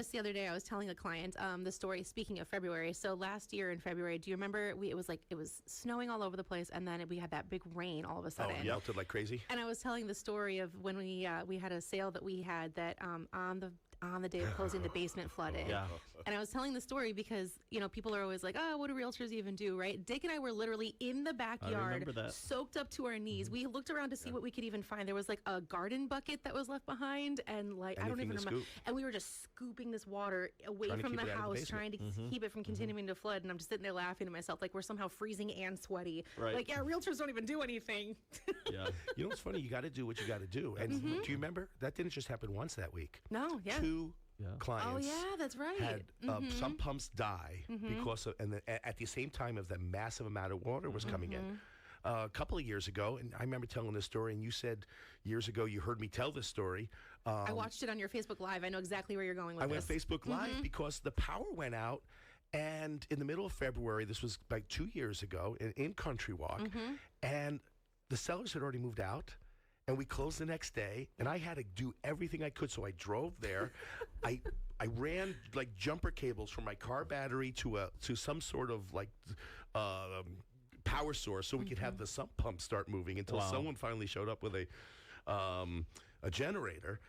Just the other day, I was telling a client the story. Speaking of February, so last year in February, do you remember? It was snowing all over the place, and then we had that big rain all of a sudden. Oh, melted like crazy. And I was telling the story of when we had a sale that we had that on the day of closing, the basement flooded. Yeah. And I was telling the story because, people are always like, oh, what do realtors even do, right? Dick and I were literally in the backyard, soaked up to our knees. We looked around to see what we could even find. There was like a garden bucket that was left behind, and I don't even remember. And we were just scooping this water away from the house, trying to keep it from continuing to flood. And I'm just sitting there laughing to myself, like we're somehow freezing and sweaty. Right. Like, yeah, realtors don't even do anything. Yeah. You know what's funny? You got to do what you got to do. And do you remember? That didn't just happen once that week. No, yeah. Two clients. Oh, yeah, that's right. Had some pumps die because of, and at the same time of the massive amount of water was coming in. A couple of years ago, and I remember telling this story, and you said years ago you heard me tell this story. I watched it on your Facebook Live. I know exactly where you're going with this. I went Facebook Live because the power went out, and in the middle of February, this was like 2 years ago, in Country Walk, and the sellers had already moved out. And we closed the next day, and I had to do everything I could. So I drove there. I ran like jumper cables from my car battery to some sort of like power source, so we could have the sump pump start moving until someone finally showed up with a generator.